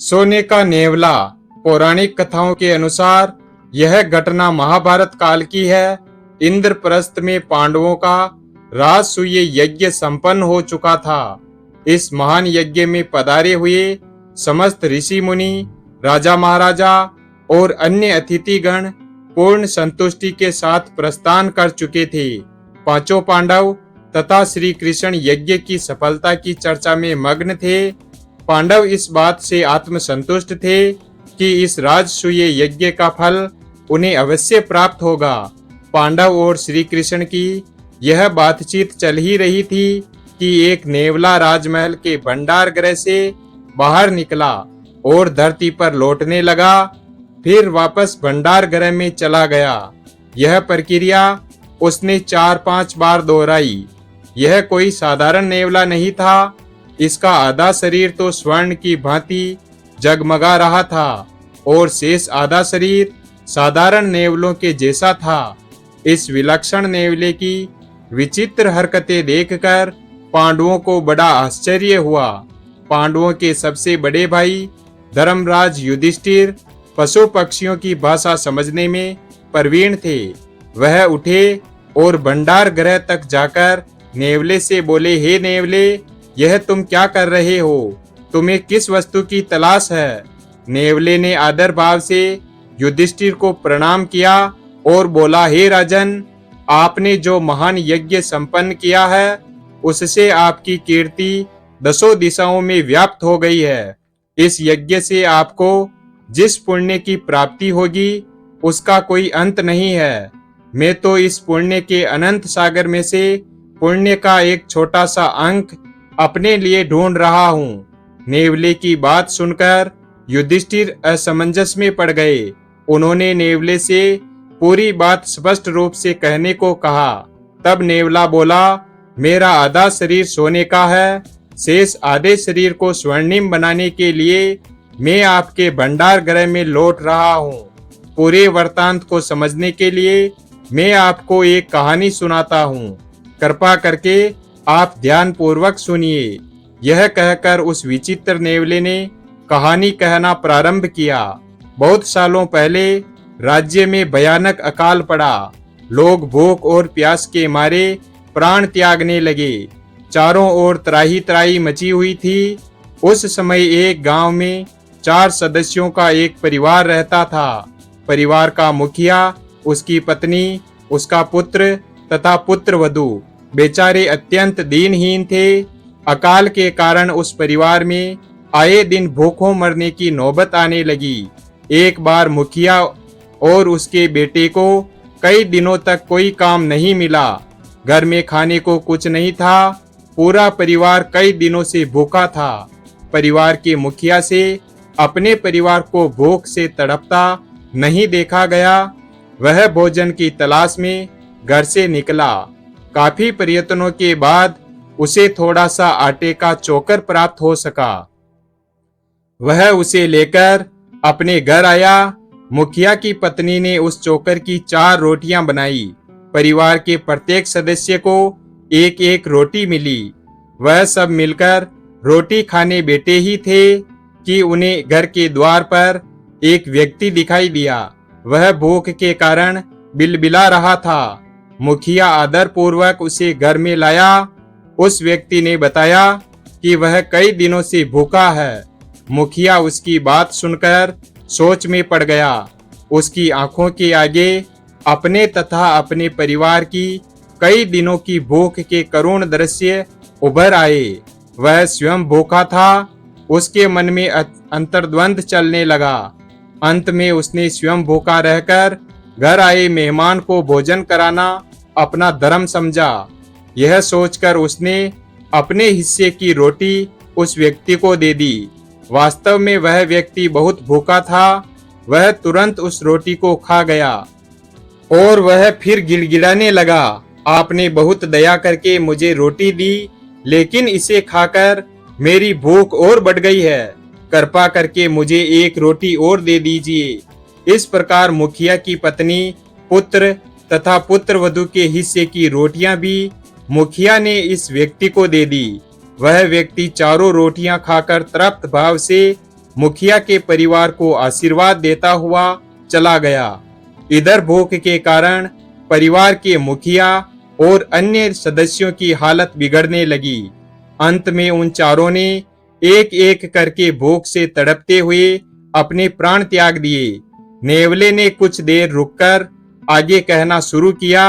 सोने का नेवला। पौराणिक कथाओं के अनुसार यह घटना महाभारत काल की है। इंद्रप्रस्थ में पांडवों का राजसूय यज्ञ संपन्न हो चुका था। इस महान यज्ञ में पधारे हुए समस्त ऋषि मुनि, राजा महाराजा और अन्य अतिथिगण पूर्ण संतुष्टि के साथ प्रस्थान कर चुके थे। पांचों पांडव तथा श्री कृष्ण यज्ञ की सफलता की चर्चा में मग्न थे। पांडव इस बात से आत्मसंतुष्ट थे कि इस राजसूय यज्ञ का फल उन्हें अवश्य प्राप्त होगा। पांडव और श्री कृष्ण की यह बातचीत चल ही रही थी कि एक नेवला राजमहल के भंडार गृह से बाहर निकला और धरती पर लौटने लगा, फिर वापस भंडार गृह में चला गया। यह प्रक्रिया उसने 4-5 बार दोहराई। यह कोई साधारण नेवला नहीं था। इसका आधा शरीर तो स्वर्ण की भांति जगमगा रहा था और शेष आधा शरीर साधारण नेवलों के जैसा था। इस विलक्षण नेवले की विचित्र हरकतें देखकर पांडवों को बड़ा आश्चर्य हुआ। पांडवों के सबसे बड़े भाई धर्मराज युधिष्ठिर पशु पक्षियों की भाषा समझने में प्रवीण थे। वह उठे और भंडार गृह तक जाकर नेवले से बोले, हे नेवले, यह तुम क्या कर रहे हो? तुम्हें किस वस्तु की तलाश है? नेवले ने आदर भाव से युधिष्ठिर को प्रणाम किया और बोला, हे राजन, आपने जो महान यज्ञ संपन्न किया है उससे आपकी कीर्ति 10 दिशाओं में व्याप्त हो गई है। इस यज्ञ से आपको जिस पुण्य की प्राप्ति होगी उसका कोई अंत नहीं है। मैं तो इस पुण्य के अनंत सागर में से पुण्य का एक छोटा सा अंक अपने लिए ढूंढ रहा हूँ। नेवले की बात सुनकर युधिष्ठिर असमंजस में पड़ गए। उन्होंने नेवले से पूरी बात स्पष्ट रूप से कहने को कहा। तब नेवला बोला, मेरा आधा शरीर सोने का है, शेष आधे शरीर को स्वर्णिम बनाने के लिए मैं आपके भंडार गृह में लौट रहा हूँ। पूरे वृत्तांत को समझने के लिए मैं आपको एक कहानी सुनाता हूँ। कृपा करके आप ध्यान पूर्वक सुनिए। यह कहकर उस विचित्र नेवले ने कहानी कहना प्रारंभ किया। बहुत सालों पहले राज्य में भयानक अकाल पड़ा। लोग भूख और प्यास के मारे प्राण त्यागने लगे। चारों ओर त्राही त्राही मची हुई थी। उस समय एक गांव में 4 सदस्यों का एक परिवार रहता था। परिवार का मुखिया, उसकी पत्नी, उसका पुत्र तथा पुत्रवधू बेचारे अत्यंत दीनहीन थे। अकाल के कारण उस परिवार में आए दिन भूखों मरने की नौबत आने लगी। एक बार मुखिया और उसके बेटे को कई दिनों तक कोई काम नहीं मिला। घर में खाने को कुछ नहीं था। पूरा परिवार कई दिनों से भूखा था। परिवार के मुखिया से अपने परिवार को भूख से तड़पता नहीं देखा गया। वह भोजन की तलाश में घर से निकला। काफी प्रयत्नों के बाद उसे थोड़ा सा आटे का चोकर प्राप्त हो सका। वह उसे लेकर अपने घर आया। मुखिया की पत्नी ने उस चोकर की 4 रोटियां बनाई। परिवार के प्रत्येक सदस्य को एक एक रोटी मिली। वह सब मिलकर रोटी खाने बैठे ही थे कि उन्हें घर के द्वार पर एक व्यक्ति दिखाई दिया। वह भूख के कारण बिलबिला रहा था। मुखिया आदर पूर्वक उसे घर में लाया। उस व्यक्ति ने बताया कि वह कई दिनों से भूखा है। मुखिया उसकी बात सुनकर सोच में पड़ गया। उसकी आंखों के आगे अपने तथा अपने परिवार की कई दिनों की भूख के करुण दृश्य उभर आए। वह स्वयं भूखा था। उसके मन में अंतर्द्वंद चलने लगा। अंत में उसने स्वयं भूखा रहकर घर आए मेहमान को भोजन कराना अपना धर्म समझा। यह सोचकर उसने अपने हिस्से की रोटी उस व्यक्ति को दे दी। वास्तव में वह व्यक्ति बहुत भूखा था। वह तुरंत उस रोटी को खा गया और वह फिर गिड़गिड़ाने लगा, आपने बहुत दया करके मुझे रोटी दी, लेकिन इसे खाकर मेरी भूख और बढ़ गई है। कृपा करके मुझे एक रोटी और दे दीजिए। इस प्रकार मुखिया की पत्नी, पुत्र तथा पुत्रवधू के हिस्से की रोटियां भी मुखिया ने इस व्यक्ति को दे दी। वह व्यक्ति चारों रोटियां खाकर तृप्त भाव से मुखिया के परिवार को आशीर्वाद देता हुआ चला गया। इधर भूख के कारण परिवार के मुखिया और अन्य सदस्यों की हालत बिगड़ने लगी। अंत में उन चारों ने एक एक करके भूख से तड़पते हुए अपने प्राण त्याग दिए। नेवले ने कुछ देर रुककर आगे कहना शुरू किया।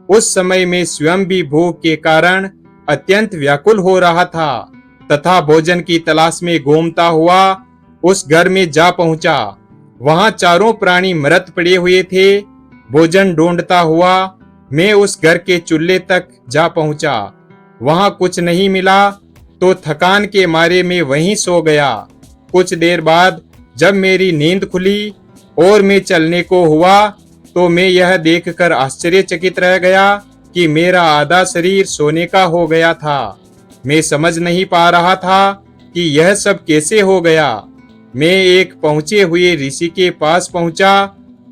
उस समय में स्वयं भी भूख के कारण अत्यंत व्याकुल हो रहा था तथा भोजन की तलाश में घूमता हुआ उस घर में जा पहुंचा। वहां चारों प्राणी मृत पड़े हुए थे। भोजन ढूंढता हुआ मैं उस घर के चूल्हे तक जा पहुंचा। वहां कुछ नहीं मिला तो थकान के मारे मैं वहीं सो गया। कुछ देर बाद जब मेरी नींद खुली और मैं चलने को हुआ तो मैं यह देखकर आश्चर्यचकित रह गया कि मेरा आधा शरीर सोने का हो गया था। मैं समझ नहीं पा रहा था कि यह सब कैसे हो गया। मैं एक पहुंचे हुए ऋषि के पास पहुंचा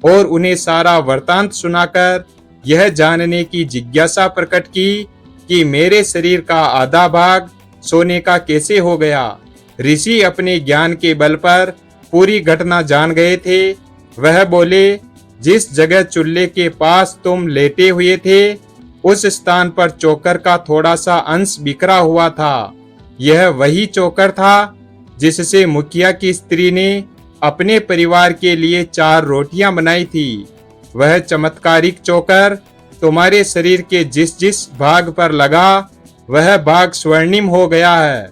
और उन्हें सारा वृतांत सुनाकर यह जानने की जिज्ञासा प्रकट की कि मेरे शरीर का आधा भाग सोने का कैसे हो गया। ऋषि अपने ज्ञान के बल पर पूरी घटना जान गए थे। वह बोले, जिस जगह चूल्हे के पास तुम लेटे हुए थे उस स्थान पर चोकर का थोड़ा सा अंश बिखरा हुआ था। यह वही चोकर था जिससे मुखिया की स्त्री ने अपने परिवार के लिए 4 रोटियां बनाई थी। वह चमत्कारिक चोकर तुम्हारे शरीर के जिस जिस भाग पर लगा वह भाग स्वर्णिम हो गया है।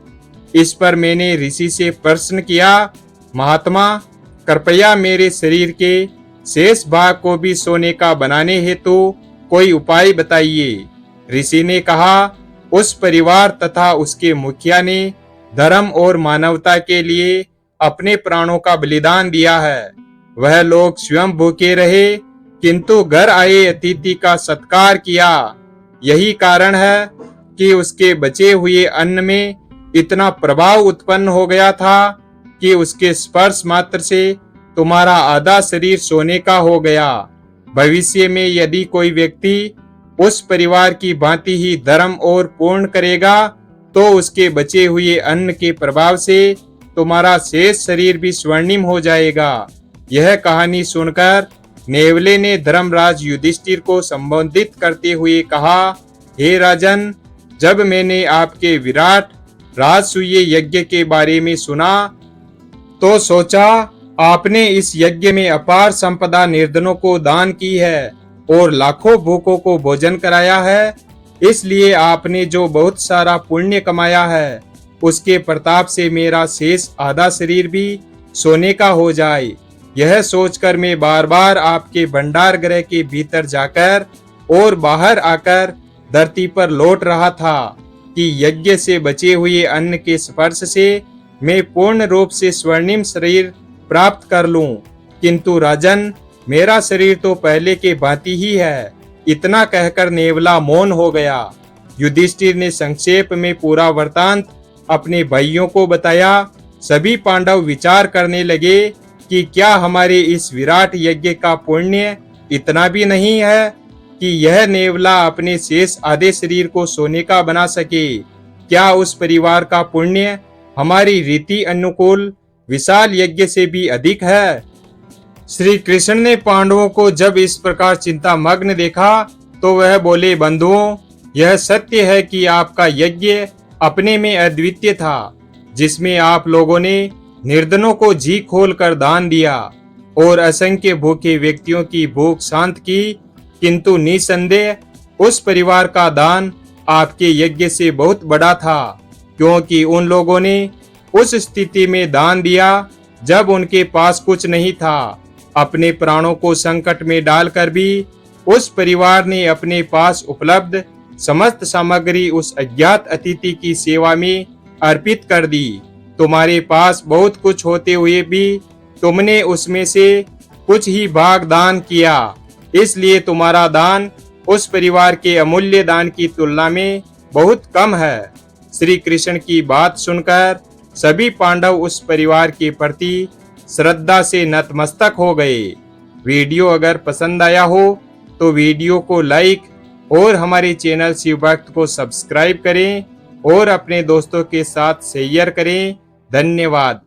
इस पर मैंने ऋषि से प्रश्न किया, महात्मा कृपया मेरे शरीर के शेष भाग को भी सोने का बनाने हेतु कोई उपाय बताइए। ऋषि ने कहा, उस परिवार तथा उसके मुखिया ने धर्म और मानवता के लिए अपने प्राणों का बलिदान दिया है। वह लोग स्वयं भूखे रहे किंतु घर आए अतिथि का सत्कार किया। यही कारण है कि उसके बचे हुए अन्न में इतना प्रभाव उत्पन्न हो गया था कि उसके स्पर्श मात्र से तुम्हारा आधा शरीर सोने का हो गया। भविष्य में यदि कोई व्यक्ति उस परिवार की भांति ही धर्म और पूर्ण करेगा तो उसके बचे हुए अन्न के प्रभाव से तुम्हारा शेष शरीर भी स्वर्णिम हो जाएगा। यह कहानी सुनकर नेवले ने धर्मराज युधिष्ठिर को संबोधित करते हुए कहा, हे राजन, जब मैंने आपके विराट राजसूय यज्ञ के बारे में सुना तो सोचा आपने इस यज्ञ में अपार संपदा निर्धनों को दान की है और लाखों भूखों को भोजन कराया है। इसलिए आपने जो बहुत सारा पुण्य कमाया है उसके प्रताप से मेरा शेष आधा शरीर भी सोने का हो जाए। यह सोचकर मैं बार बार आपके भंडार गृह के भीतर जाकर और बाहर आकर धरती पर लौट रहा था कि यज्ञ से बचे हुए अन्न के स्पर्श से मैं पूर्ण रूप से स्वर्णिम शरीर प्राप्त कर लूं। किंतु राजन, मेरा शरीर तो पहले के भांति ही है। इतना कहकर नेवला मौन हो गया। युधिष्ठिर ने संक्षेप में पूरा वृतांत अपने भाइयों को बताया। सभी पांडव विचार करने लगे कि क्या हमारे इस विराट यज्ञ का पुण्य इतना भी नहीं है कि यह नेवला अपने शेष आधे शरीर को सोने का बना सके। क्या उस परिवार का पुण्य हमारी रीति अनुकूल विशाल यज्ञ से भी अधिक है। श्री कृष्ण ने पांडवों को जब इस प्रकार चिंता मग्न देखा तो वह बोले, बंधुओं, यह सत्य है कि आपका यज्ञ अपने में अद्वितीय था, जिसमें आप लोगों ने निर्धनों को जी खोल कर दान दिया और असंख्य भूखे व्यक्तियों की भूख शांत की। किंतु निसंदेह उस परिवार का दान आपके यज्ञ से बहुत बड़ा था, क्योंकि उन लोगों ने उस स्थिति में दान दिया जब उनके पास कुछ नहीं था। अपने प्राणों को संकट में डालकर भी उस परिवार ने अपने पास उपलब्ध समस्त सामग्री उस अज्ञात अतिथि की सेवा में अर्पित कर दी। तुम्हारे पास बहुत कुछ होते हुए भी तुमने उसमें से कुछ ही भाग दान किया, इसलिए तुम्हारा दान उस परिवार के अमूल्य दान की तुलना में बहुत कम है। श्री कृष्ण की बात सुनकर सभी पांडव उस परिवार के प्रति श्रद्धा से नतमस्तक हो गए। वीडियो अगर पसंद आया हो तो वीडियो को लाइक और हमारे चैनल शिव भक्त को सब्सक्राइब करें और अपने दोस्तों के साथ शेयर करें। धन्यवाद।